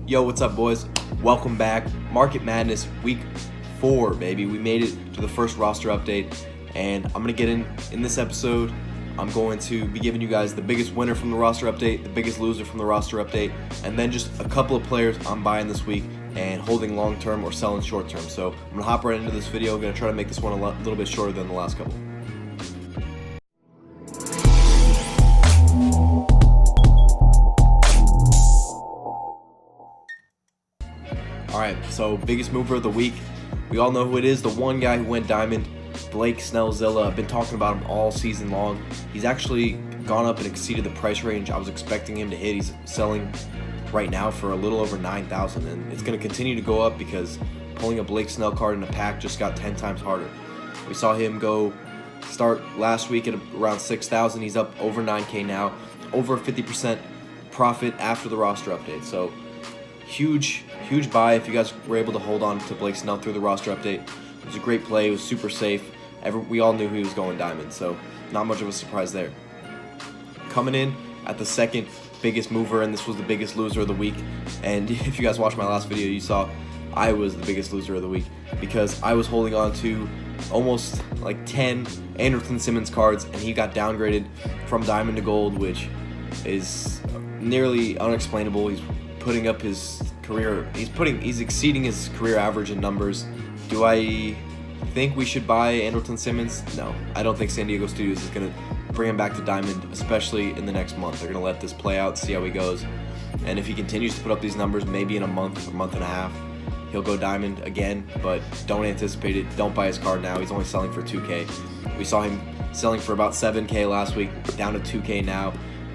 Yo, what's up, boys? Welcome back. Market Madness Week 4, baby. We made it to the first roster update, and I'm going to get in this episode. I'm going to be giving you guys the biggest winner from the roster update, the biggest loser from the roster update, and then just a couple of players I'm buying this week and holding long-term or selling short-term. So I'm going to hop right into this video. I'm going to try to make this one a little bit shorter than the last couple. Alright, so biggest mover of the week. We all know who it is, the one guy who went diamond, Blake Snellzilla. I've been talking about him all season long. He's actually gone up and exceeded the price range I was expecting him to hit. He's selling right now for a little over $9,000, and it's going to continue to go up because pulling a Blake Snell card in a pack just got 10 times harder. We saw him start last week at around $6,000. He's up over $9K now, over 50% profit after the roster update. So huge buy if you guys were able to hold on to Blake Snell through the roster update. It was a great play. It was super safe. We all knew he was going diamond, so not much of a surprise there. Coming in at the second biggest mover, and this was the biggest loser of the week. And if you guys watched my last video, you saw I was the biggest loser of the week because I was holding on to almost like 10 Andrelton Simmons cards, and he got downgraded from diamond to gold, which is nearly unexplainable. He's putting up his career, he's exceeding his career average in numbers. Do I think we should buy Andrelton Simmons? No, I don't think San Diego Studios is going to bring him back to diamond, especially in the next month. They're going to let this play out, see how he goes, and if he continues to put up these numbers, maybe in a month or month and a half, he'll go diamond again, but don't anticipate it. Don't buy his card now. He's only selling for 2K. We saw him selling for about 7K last week, down to 2K now,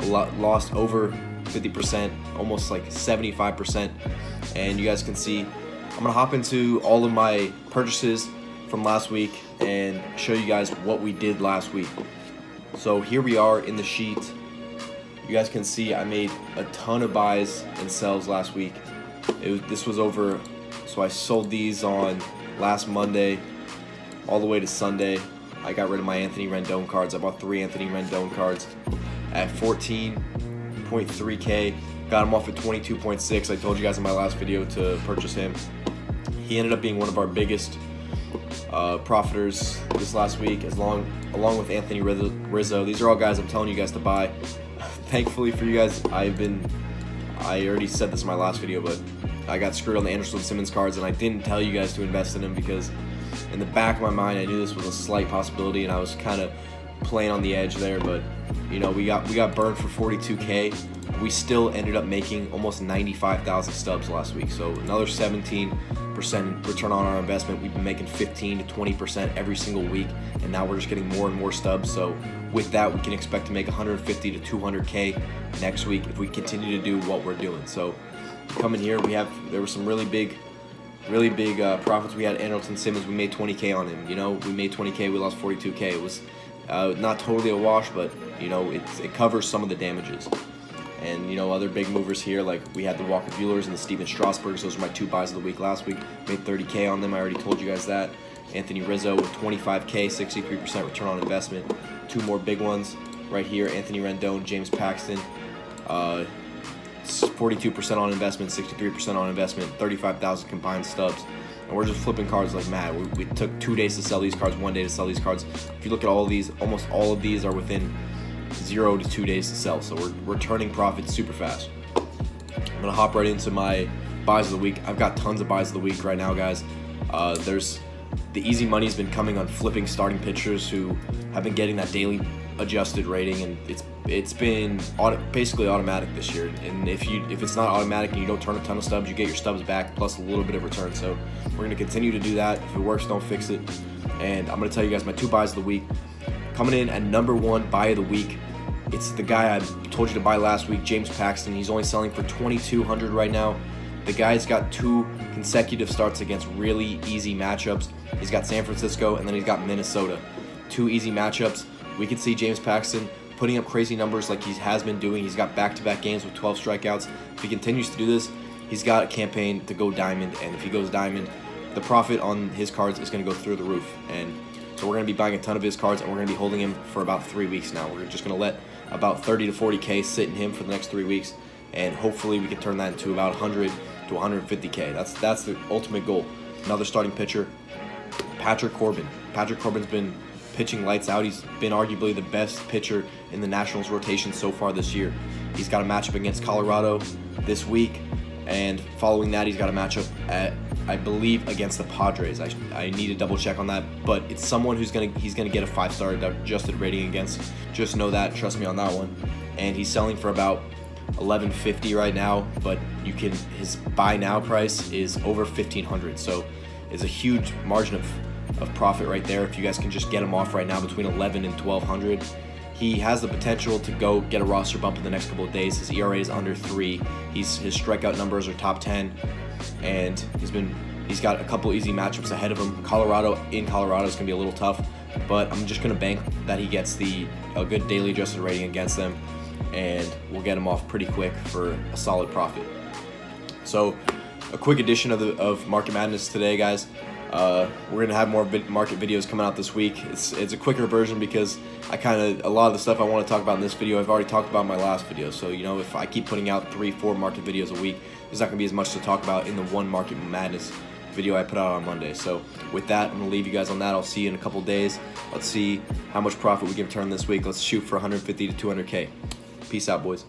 lost over 50%, almost like 75%, and you guys can see I'm gonna hop into all of my purchases from last week and show you guys what we did last week. So here we are in the sheet. You guys can see I made a ton of buys and sells last week. This was over, so I sold these on last Monday all the way to Sunday. I got rid of my Anthony Rendon cards. I bought 3 Anthony Rendon cards at 14.3K. Got him off at 22.6. I told you guys in my last video to purchase him. He ended up being one of our biggest profiters this last week, along with Anthony Rizzo. These are all guys I'm telling you guys to buy. Thankfully for you guys, I already said this in my last video, but I got screwed on the Andrelton Simmons cards, and I didn't tell you guys to invest in them because in the back of my mind I knew this was a slight possibility, and I was kind of playing on the edge there. But you know, we got burned for 42K. We still ended up making almost 95,000 stubs last week, so another 17% return on our investment. We've been making 15 to 20% every single week, and now we're just getting more and more stubs. So with that, we can expect to make 150 to 200K next week if we continue to do what we're doing. So coming here, there were some really big profits. We had Andrelton Simmons. We made 20K on him. You know, we made 20K. We lost 42K. It was not totally a wash, but you know, it covers some of the damages. And you know, other big movers here, like we had the Walker Buehlers and the Steven Strasburgs. Those were my 2 buys of the week last week. Made 30K on them. I already told you guys that. Anthony Rizzo with 25K, 63% return on investment. 2 more big ones right here. Anthony Rendon, James Paxton, 42% on investment, 63% on investment, 35,000 combined stubs. And we're just flipping cards like mad. We took 2 days to sell these cards, 1 day to sell these cards. If you look at all of these, almost all of these are within 0 to 2 days to sell, so we're turning profits super fast. I'm gonna hop right into my buys of the week. I've got tons of buys of the week right now, guys. There's the easy money's been coming on flipping starting pitchers who have been getting that daily adjusted rating, and it's been basically automatic this year. And if it's not automatic and you don't turn a ton of stubs, you get your stubs back plus a little bit of return. So we're gonna continue to do that. If it works, don't fix it. And I'm gonna tell you guys my 2 buys of the week. Coming in at number 1 buy of the week, it's the guy I told you to buy last week, James Paxton. He's only selling for 2,200 right now. The guy's got 2 consecutive starts against really easy matchups. He's got San Francisco, and then he's got Minnesota. 2 easy matchups. We can see James Paxton putting up crazy numbers like he has been doing. He's got back-to-back games with 12 strikeouts. If he continues to do this, he's got a campaign to go diamond, and if he goes diamond, the profit on his cards is going to go through the roof. And so we're going to be buying a ton of his cards, and we're going to be holding him for about 3 weeks now. We're just going to let about 30 to 40K sit in him for the next 3 weeks, and hopefully we can turn that into about 100 to 150K. That's the ultimate goal. Another starting pitcher, Patrick Corbin. Patrick Corbin's been pitching lights out. He's been arguably the best pitcher in the Nationals rotation so far this year. He's got a matchup against Colorado this week, and following that, he's got a matchup at, I believe, against the Padres. I need to double check on that, but it's someone he's gonna get a 5-star adjusted rating against. Just know that. Trust me on that one. And he's selling for about $11.50 right now, but his buy now price is over $1,500. So it's a huge margin of profit right there if you guys can just get him off right now between $1,100 and $1,200. He has the potential to go get a roster bump in the next couple of days. His ERA is under 3. His strikeout numbers are top 10, and he's got a couple easy matchups ahead of him. Colorado is gonna be a little tough, but I'm just gonna bank that he gets a good daily adjusted rating against them, and we'll get him off pretty quick for a solid profit. So a quick edition of Market Madness today, guys. We're gonna have more market videos coming out this week. It's a quicker version because a lot of the stuff I want to talk about in this video I've already talked about in my last video. So if I keep putting out 3-4 market videos a week, there's not gonna be as much to talk about in the one Market Madness video I put out on Monday. So with that, I'm gonna leave you guys on that. I'll see you in a couple days. Let's see how much profit we can turn this week. Let's shoot for 150 to 200K. Peace out, boys.